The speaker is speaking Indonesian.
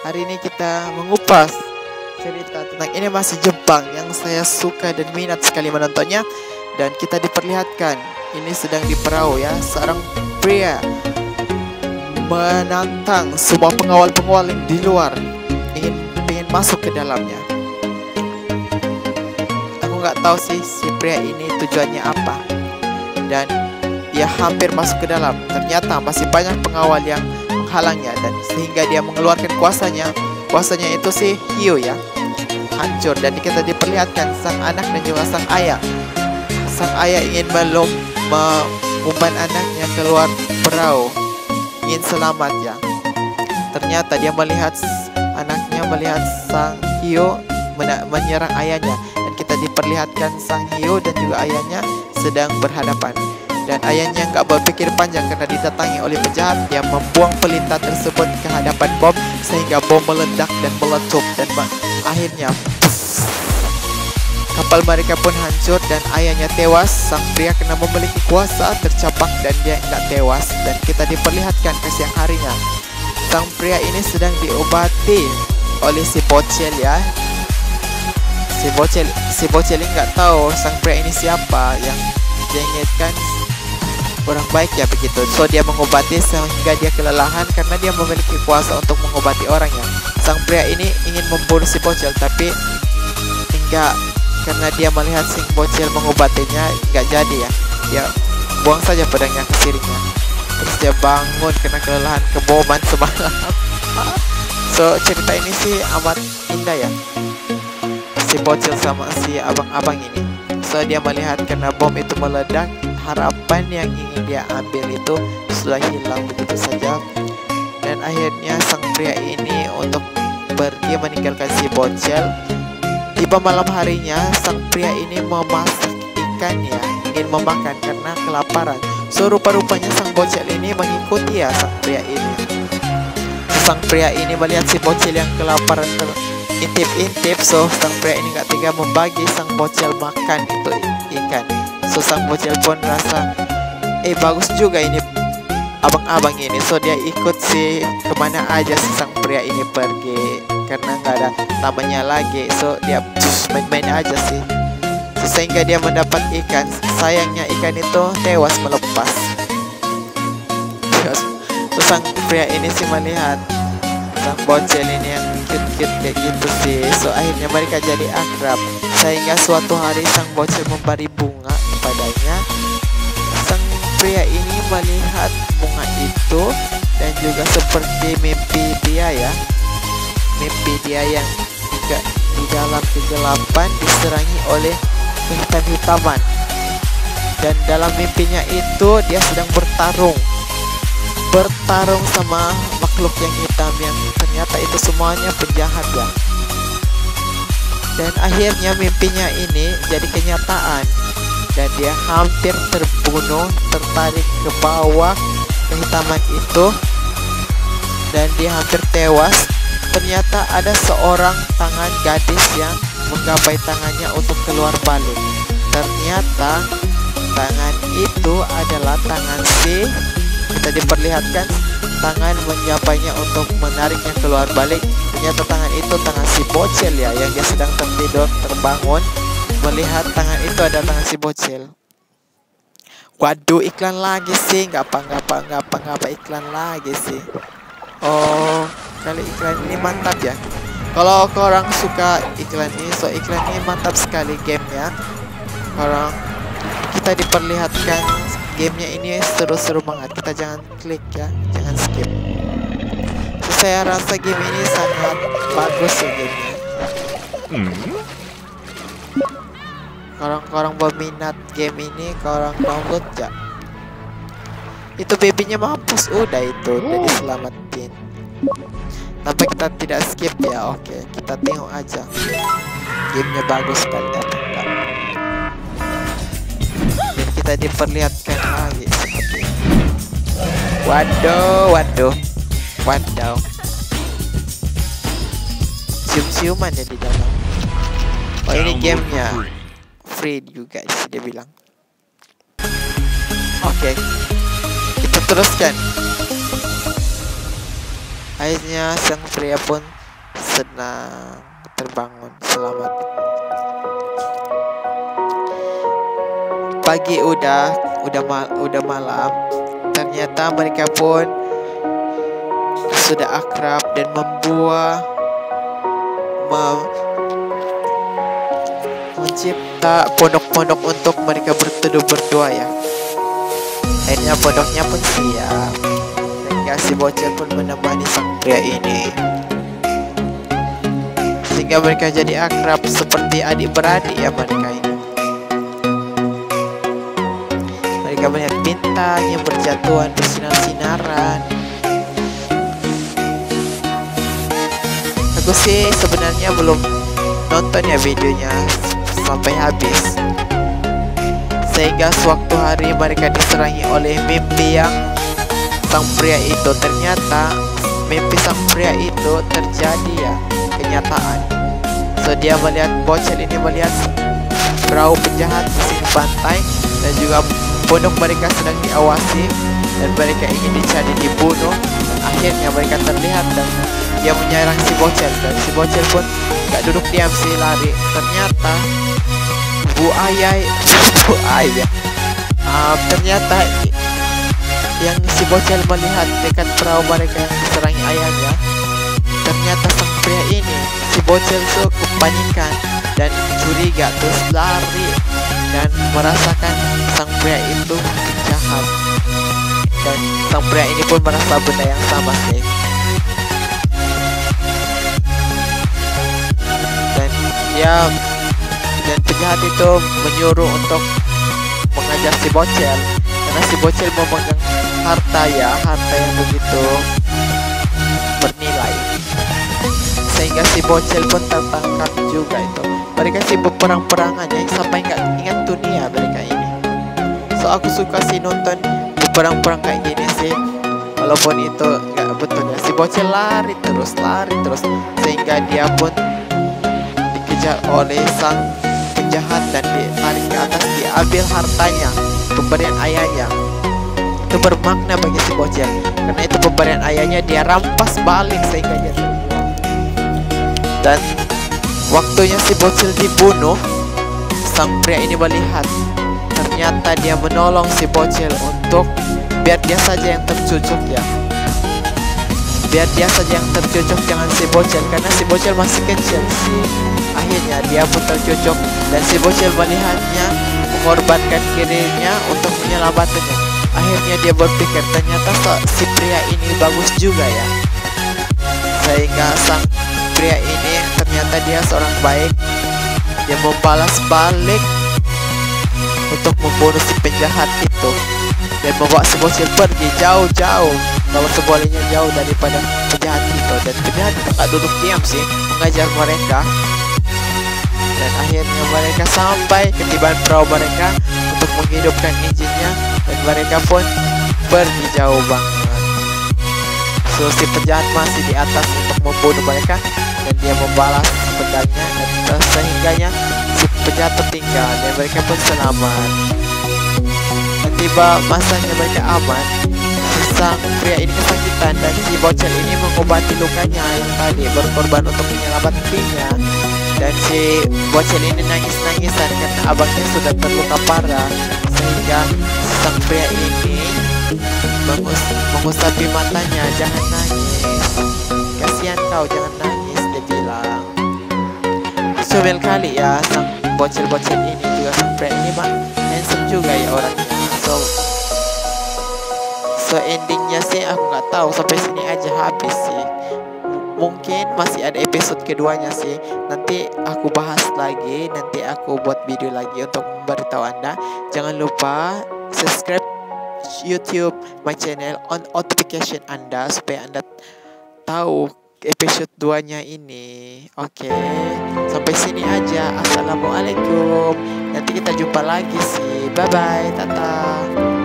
Hari ini kita mengupas cerita tentang animasi Jepang yang saya suka dan minat sekali menontonnya. Dan kita diperlihatkan ini sedang di perahu ya, seorang pria menantang semua pengawal-pengawal yang di luar ingin masuk ke dalamnya. Aku nggak tahu sih si pria ini tujuannya apa, dan ia hampir masuk ke dalam. Ternyata masih banyak pengawal yang menghalangnya, dan sehingga dia mengeluarkan kuasanya itu si Hio ya, hancur. Dan kita diperlihatkan sang anak dan juga sang ayah. Sang ayah ingin mengumpan anaknya keluar perahu, ingin selamat ya. Ternyata dia melihat anaknya melihat sang Hio menyerang ayahnya, dan kita diperlihatkan sang Hio dan juga ayahnya sedang berhadapan. Dan ayahnya nggak berpikir panjang karena didatangi oleh penjahat. Dia membuang pelita tersebut ke hadapan bom, sehingga bom meledak dan meletup, dan akhirnya kapal mereka pun hancur dan ayahnya tewas. Sang pria karena memiliki kuasa tercapak dan dia nggak tewas. Dan kita diperlihatkan ke siang harinya, sang pria ini sedang diobati oleh si bocil ya. Si bocil ini nggak tahu sang pria ini siapa, yang dia ingatkan orang baik ya begitu. So dia mengobati sehingga dia kelelahan karena dia memiliki kuasa untuk mengobati orang ya. Sang pria ini ingin membunuh si bocil, tapi hingga karena dia melihat si bocil mengobatinya nggak jadi ya, dia buang saja pedangnya ke sirihnya. Terus dia bangun karena kelelahan keboman semalam. So cerita ini sih amat indah ya, si bocil sama si abang-abang ini. So dia melihat karena bom itu meledak, harapan yang ingin dia ambil itu sudah hilang begitu saja. Dan akhirnya sang pria ini untuk pergi meninggalkan si bocil. Tiba malam harinya, sang pria ini memasak ikan ya, ingin memakan karena kelaparan. So rupa-rupanya sang bocil ini mengikuti ya sang pria ini. Sang pria ini melihat si bocil yang kelaparan intip-intip. So sang pria ini gak tega membagi sang bocil makan itu ikan. So sang bocil pun rasa bagus juga ini abang-abang ini. So dia ikut si kemana aja si sang pria ini pergi karena nggak ada tamannya lagi. So dia main-main aja sih. So, sehingga dia mendapat ikan. Sayangnya ikan itu tewas melepas. So sang pria ini sih melihat sang bocil ini yang cute-cute kayak gitu sih. So akhirnya mereka jadi akrab, sehingga suatu hari sang bocil memberi bunga kepadanya. Sang pria ini melihat bunga itu dan juga seperti mimpi dia ya, mimpi dia yang di dalam kegelapan diserangi oleh kehitam-hitaman. Dan dalam mimpinya itu dia sedang bertarung sama makhluk yang hitam, yang ternyata itu semuanya penjahat ya. Dan akhirnya mimpinya ini jadi kenyataan, dan dia hampir terbunuh, tertarik ke bawah kehitaman itu, dan dia hampir tewas. Ternyata ada seorang tangan gadis yang menggapai tangannya untuk keluar balik. Ternyata tangan itu adalah tangan si, kita diperlihatkan tangan menjapainya untuk menariknya keluar balik. Ternyata tangan itu tangan si bocil ya, yang dia sedang tertidur terbangun melihat tangan itu adalah tangan si bocil. Waduh, iklan lagi sih, nggak apa iklan lagi sih. Oh, kali iklan ini mantap ya. Kalau orang suka iklan ini, so iklan ini mantap sekali gamenya. Orang kita diperlihatkan gamenya ini seru-seru banget. Kita jangan klik ya, jangan skip. So, saya rasa game ini sangat bagus ya gamenya. Orang-orang berminat game ini, orang download ya. Itu babynya mampus, udah itu udah diselamatin. Tapi kita tidak skip ya, oke. Kita tengok aja. Gamenya bagus sekali ya. Dan kita diperlihatkan lagi. Waduh. Cium-ciuman ya di dalam. Oh, ini gamenya free juga sih dia bilang. Oke, kita teruskan. Akhirnya sang pria pun senang terbangun selamat. Pagi udah malam. Ternyata mereka pun sudah akrab dan mencipta pondok-pondok untuk mereka berteduh berdua ya. Akhirnya pondoknya pun siap. Sehingga si bocil pun menemani sang pria ini. Sehingga mereka jadi akrab seperti adik-beradik ya mereka ini. Mereka melihat bintang yang berjatuhan bersinar-sinaran. Aku sih sebenarnya belum nonton ya videonya sampai habis. Sehingga suatu hari mereka diserangi oleh mimpi yang sang pria itu. Ternyata mimpi sang pria itu terjadi ya, kenyataan. So dia melihat bocil ini melihat perahu penjahat di sini pantai, dan juga pondok mereka sedang diawasi, dan mereka ingin dicari dibunuh. Dan akhirnya mereka terlihat dan dia menyerang si bocil, dan si bocil pun gak duduk diam sih, lari. Ternyata ternyata yang si bocil melihat dekat perahu mereka yang diserangi ayahnya, ternyata sang pria ini. Si bocil tuh kepanikan dan curiga, terus lari dan merasakan sang pria itu jahat. Dan sang pria ini pun merasa benda yang sama sih. Dan penjahat itu menyuruh untuk mengajar si bocil, karena si bocil memegang harta yang begitu bernilai. Sehingga si bocil pun tertangkap juga itu. Mereka sih berperang-perangannya sampai nggak ingat dunia mereka ini. So aku suka sih nonton berperang-perang kayak gini sih, walaupun itu nggak betul ya. Si bocil lari terus sehingga dia pun dikejar oleh sang penjahat dan ditarik ke atas, diambil hartanya, pemberian ayahnya. Itu bermakna bagi si bocil, karena itu pemberian ayahnya dia rampas balik sehingga dia terbuang. Dan waktunya si bocil dibunuh, sang pria ini melihat. Ternyata dia menolong si bocil untuk biar dia saja yang tercucuk ya. Biar dia saja yang tercucuk, jangan si bocil, karena si bocil masih kecil sih. Akhirnya dia pun tercucuk, dan si bocil melihatnya mengorbankan dirinya untuk menyelamatkannya. Akhirnya dia berpikir, ternyata si pria ini bagus juga ya. Sehingga sang pria ini ternyata dia seorang baik. Dia membalas balik untuk membunuh si penjahat itu dan membawa si bocil pergi jauh-jauh, bawa sebolehnya jauh daripada penjahat itu. Dan penjahat itu gak duduk diam sih, mengajar mereka. Dan akhirnya mereka sampai ketibaan perahu mereka untuk menghidupkan injinnya, dan mereka pun pergi jauh banget. So si penjahat masih di atas untuk membunuh mereka, dan dia membalas pedangnya, dan sehingganya si penjahat tertinggal dan mereka pun selamat. Dan tiba masanya mereka aman. Sang pria ini kesakitan, dan si bocil ini mengobati lukanya yang tadi berkorban untuk menyelamatkannya. Dan si bocil ini nangis-nangisan karena abangnya sudah terluka parah. Sehingga sang pria ini mengusapi matanya, jangan nangis, kasihan kau, jangan nangis, dia bilang. Comel kali ya sang bocil-bocil ini, juga sang pria ini mah handsome juga ya orangnya. So endingnya sih aku nggak tahu, sampai sini aja habis sih. Mungkin masih ada episode keduanya sih. Nanti aku bahas lagi, nanti aku buat video lagi untuk memberitahu Anda. Jangan lupa subscribe YouTube my channel, on notification Anda supaya Anda tahu episode 2-nya ini. Oke, sampai sini aja. Assalamualaikum. Nanti kita jumpa lagi sih. Bye bye. Tata.